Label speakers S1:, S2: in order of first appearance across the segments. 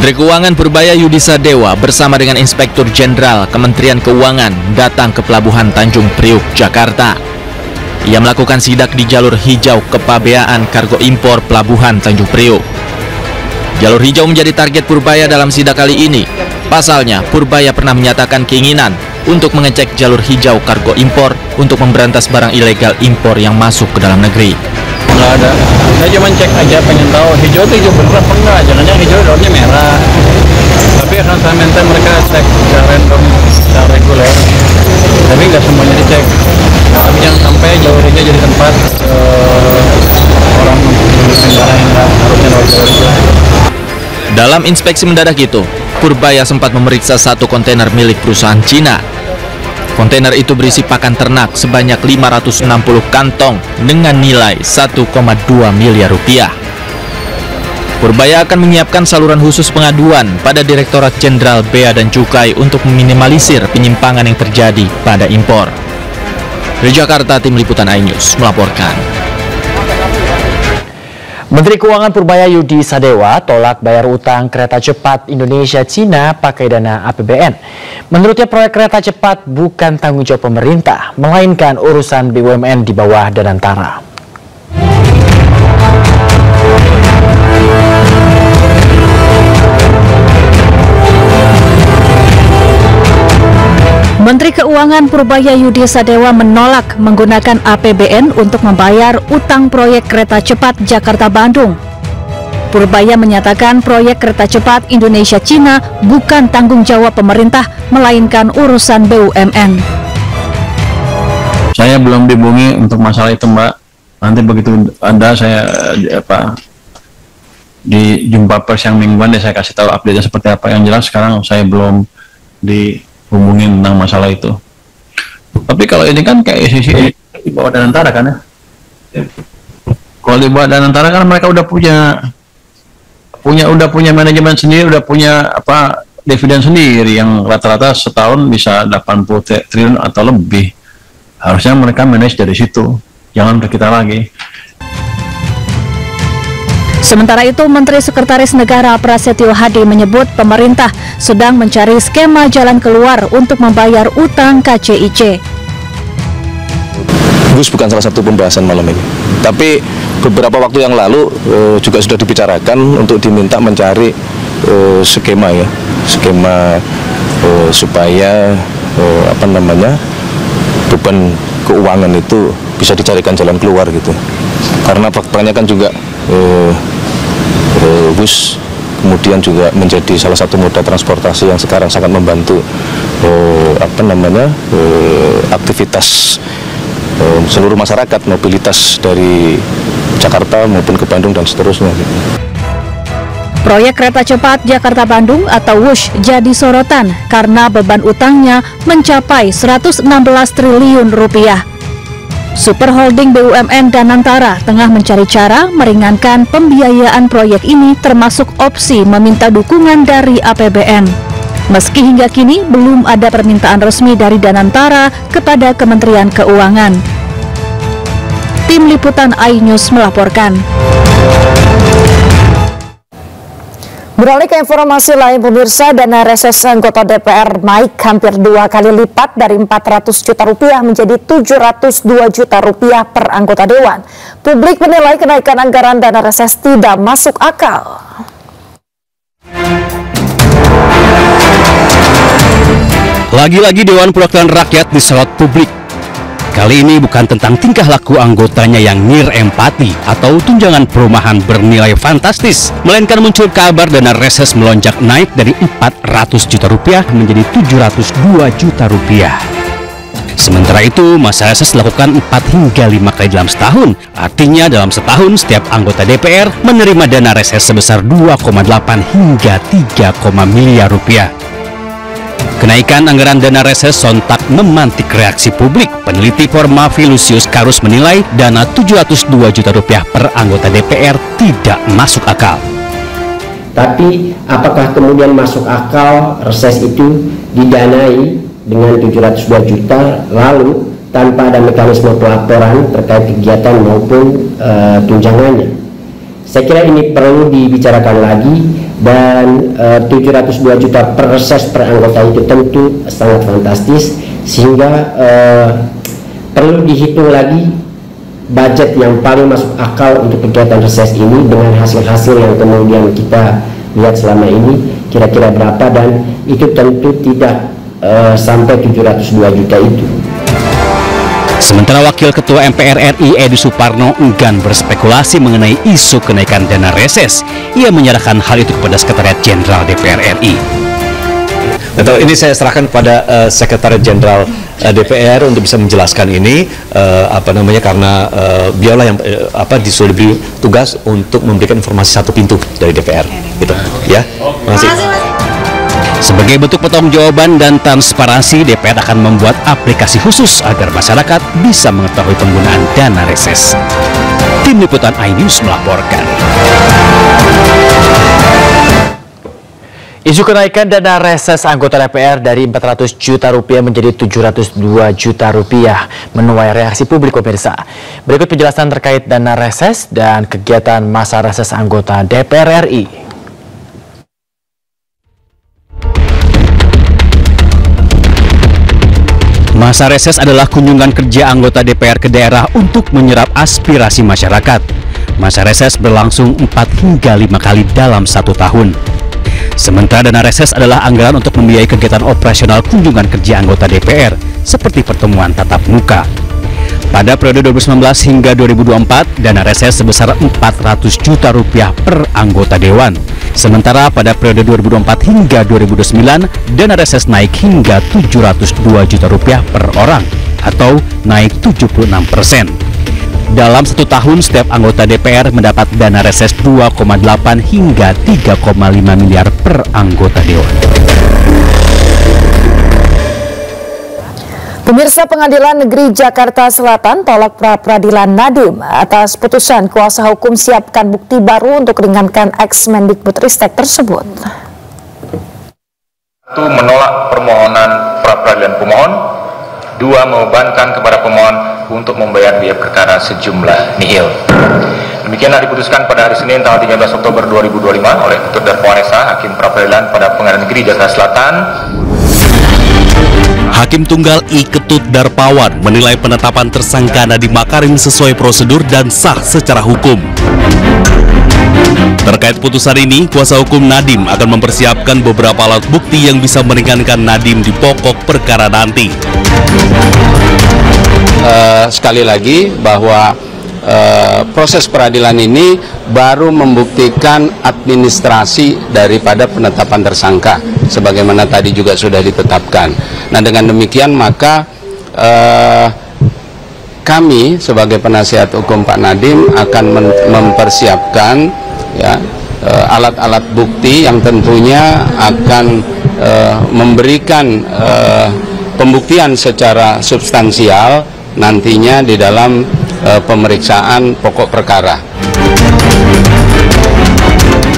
S1: Menteri Keuangan Purbaya Yudi Sadewa bersama dengan Inspektur Jenderal Kementerian Keuangan datang ke Pelabuhan Tanjung Priuk, Jakarta. Ia melakukan sidak di jalur hijau kepabeaan kargo impor Pelabuhan Tanjung Priuk. Jalur hijau menjadi target Purbaya dalam sidak kali ini. Pasalnya, Purbaya pernah menyatakan keinginan untuk mengecek jalur hijau kargo impor untuk memberantas barang ilegal impor yang masuk ke dalam negeri.
S2: Nggak ada, saya cuma cek aja, pengen tahu hijau itu hijau bener apa enggak, jangan-jangan hijau daunnya merah. Tapi akan saya minta mereka cek secara random, secara reguler, tapi nggak semuanya dicek. Tapi jangan sampai jalur hijau jadi tempat orang menggunakan barang yang nggak harusnya lewat jalur hijau.
S1: Dalam inspeksi mendadak itu, Purbaya sempat memeriksa satu kontainer milik perusahaan Cina. Kontainer itu berisi pakan ternak sebanyak 560 kantong dengan nilai 1,2 miliar rupiah. Purbaya akan menyiapkan saluran khusus pengaduan pada Direktorat Jenderal Bea dan Cukai untuk meminimalisir penyimpangan yang terjadi pada impor. Dari Jakarta, Tim Liputan iNews melaporkan.
S3: Menteri Keuangan Purbaya Yudi Sadewa tolak bayar utang kereta cepat Indonesia-Cina pakai dana APBN. Menurutnya proyek kereta cepat bukan tanggung jawab pemerintah, melainkan urusan BUMN di bawah Danantara.
S4: Menteri Keuangan Purbaya Yudi Sadewa menolak menggunakan APBN untuk membayar utang proyek kereta cepat Jakarta-Bandung. Purbaya menyatakan proyek kereta cepat Indonesia-Cina bukan tanggung jawab pemerintah, melainkan urusan BUMN.
S2: Saya belum dihubungi untuk masalah itu, Mbak. Nanti begitu ada saya di jumpa pers yang mingguan, saya kasih tahu update-nya seperti apa. Yang jelas sekarang saya belum dihubungin tentang masalah itu. Tapi kalau ini kan kayak sisi di bawah Danantara kan ya. Kalau di bawah Danantara kan mereka udah punya manajemen sendiri, udah punya dividen sendiri yang rata-rata setahun bisa 80 triliun atau lebih. Harusnya mereka manage dari situ, jangan ke kita lagi.
S4: Sementara itu, Menteri Sekretaris Negara Prasetyo Hadi menyebut pemerintah sedang mencari skema jalan keluar untuk membayar utang KCIC.
S5: Gus bukan salah satu pembahasan malam ini, tapi beberapa waktu yang lalu juga sudah dibicarakan untuk diminta mencari skema supaya beban keuangan itu bisa dicarikan jalan keluar gitu. Karena faktanya kan juga bus kemudian juga menjadi salah satu moda transportasi yang sekarang sangat membantu aktivitas seluruh masyarakat, mobilitas dari Jakarta maupun ke Bandung dan seterusnya.
S4: Proyek kereta cepat Jakarta-Bandung atau WUSH jadi sorotan karena beban utangnya mencapai 116 triliun rupiah. Super Holding BUMN Danantara tengah mencari cara meringankan pembiayaan proyek ini, termasuk opsi meminta dukungan dari APBN. Meski hingga kini belum ada permintaan resmi dari Danantara kepada Kementerian Keuangan. Tim Liputan iNews melaporkan.
S6: Beralih ke informasi lain, pemirsa, dana reses anggota DPR naik hampir 2 kali lipat dari 400 juta rupiah menjadi 702 juta rupiah per anggota dewan. Publik menilai kenaikan anggaran dana reses tidak masuk akal.
S7: Lagi-lagi Dewan Perwakilan Rakyat disorot publik. Kali ini bukan tentang tingkah laku anggotanya yang nirempati atau tunjangan perumahan bernilai fantastis, melainkan muncul kabar dana reses melonjak naik dari 400 juta rupiah menjadi 702 juta rupiah. Sementara itu, masa reses dilakukan 4 hingga 5 kali dalam setahun. Artinya dalam setahun setiap anggota DPR menerima dana reses sebesar 2,8 hingga 3, miliar rupiah. Kenaikan anggaran dana reses sontak memantik reaksi publik. Peneliti Formavi Lusius Karus menilai dana 702 juta rupiah per anggota DPR tidak masuk akal.
S8: Tapi apakah kemudian masuk akal reses itu didanai dengan 702 juta lalu tanpa ada mekanisme pelaporan terkait kegiatan maupun tunjangannya? Saya kira ini perlu dibicarakan lagi dan 702 juta per reses per anggota itu tentu sangat fantastis, sehingga perlu dihitung lagi budget yang paling masuk akal untuk kegiatan reses ini dengan hasil-hasil yang kemudian kita lihat selama ini kira-kira berapa, dan itu tentu tidak sampai 702 juta itu.
S7: Sementara Wakil Ketua MPR RI Edi Suparno enggan berspekulasi mengenai isu kenaikan dana reses. Ia menyerahkan hal itu kepada Sekretariat Jenderal DPR RI.
S9: Atau ini saya serahkan kepada Sekretariat Jenderal DPR untuk bisa menjelaskan ini, karena beliaulah yang disuruh diberi tugas untuk memberikan informasi satu pintu dari DPR, gitu ya. Terima kasih.
S7: Sebagai bentuk pertanggungjawaban dan transparansi, DPR akan membuat aplikasi khusus agar masyarakat bisa mengetahui penggunaan dana reses. Tim Liputan iNews melaporkan.
S3: Isu kenaikan dana reses anggota DPR dari 400 juta rupiah menjadi 702 juta rupiah menuai reaksi publik pemirsa. Berikut penjelasan terkait dana reses dan kegiatan masa reses anggota DPR RI.
S7: Masa reses adalah kunjungan kerja anggota DPR ke daerah untuk menyerap aspirasi masyarakat. Masa reses berlangsung 4 hingga 5 kali dalam 1 tahun. Sementara dana reses adalah anggaran untuk membiayai kegiatan operasional kunjungan kerja anggota DPR, seperti pertemuan tatap muka. Pada periode 2019 hingga 2024, dana reses sebesar 400 juta rupiah per anggota dewan. Sementara pada periode 2024 hingga 2029, dana reses naik hingga 702 juta rupiah per orang, atau naik 76%. Dalam 1 tahun, setiap anggota DPR mendapat dana reses 2,8 hingga 3,5 miliar per anggota dewan.
S6: Pemirsa, Pengadilan Negeri Jakarta Selatan tolak pra-peradilan Nadiem atas putusan kuasa hukum siapkan bukti baru untuk ringankan ex-Mendikbudristek tersebut.
S10: 1. Menolak permohonan pra-peradilan pemohon. 2. Membebankan kepada pemohon untuk membayar biaya perkara sejumlah nihil. Demikianlah diputuskan pada hari Senin tanggal 13 Oktober 2025 oleh Ketut Darmawan Esa, Hakim Pra-Peradilan pada Pengadilan Negeri Jakarta Selatan.
S11: Hakim Tunggal I. Ketut Darmawan menilai penetapan tersangka Nadiem Makarim sesuai prosedur dan sah secara hukum. Terkait putusan ini, kuasa hukum Nadiem akan mempersiapkan beberapa alat bukti yang bisa meringankan Nadiem di pokok perkara nanti.
S12: Sekali lagi bahwa proses peradilan ini baru membuktikan administrasi daripada penetapan tersangka, sebagaimana tadi juga sudah ditetapkan. Nah, dengan demikian maka kami sebagai penasihat hukum Pak Nadiem akan mempersiapkan alat-alat bukti yang tentunya akan memberikan pembuktian secara substansial nantinya di dalam pemeriksaan pokok perkara.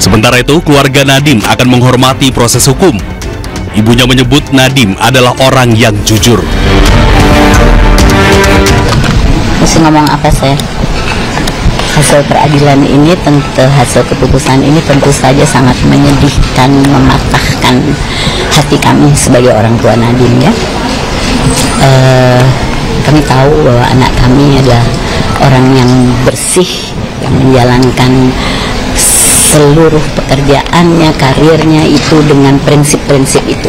S11: Sementara itu, keluarga Nadiem akan menghormati proses hukum. Ibunya menyebut Nadiem adalah orang yang jujur.
S13: Mesti ngomong apa saya? Hasil peradilan ini tentu, hasil keputusan ini tentu saja sangat menyedihkan, mematahkan hati kami sebagai orang tua Nadiem ya. Kami tahu bahwa anak kami adalah orang yang bersih, yang menjalankan seluruh pekerjaannya, karirnya itu dengan prinsip-prinsip itu.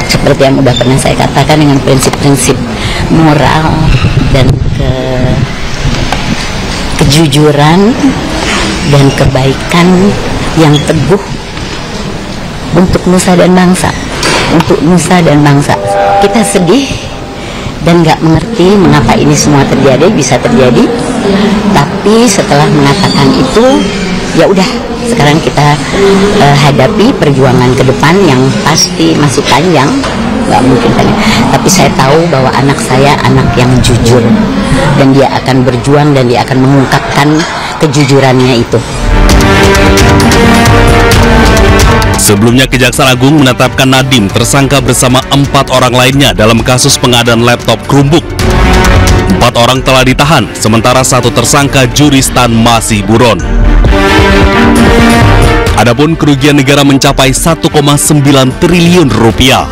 S13: Seperti yang sudah pernah saya katakan, dengan prinsip-prinsip moral dan kejujuran dan kebaikan yang teguh untuk nusa dan bangsa. Untuk nusa dan bangsa. Kita sedih dan nggak mengerti mengapa ini semua terjadi, bisa terjadi. Tapi setelah mengatakan itu, ya udah, sekarang kita hadapi perjuangan ke depan yang pasti masih panjang, nggak mungkin panjang. Tapi saya tahu bahwa anak saya anak yang jujur, dan dia akan berjuang dan dia akan mengungkapkan kejujurannya itu.
S11: Sebelumnya, Kejaksaan Agung menetapkan Nadiem tersangka bersama 4 orang lainnya dalam kasus pengadaan laptop Chromebook. 4 orang telah ditahan, sementara 1 tersangka Juristan masih buron. Adapun kerugian negara mencapai 1,9 triliun rupiah.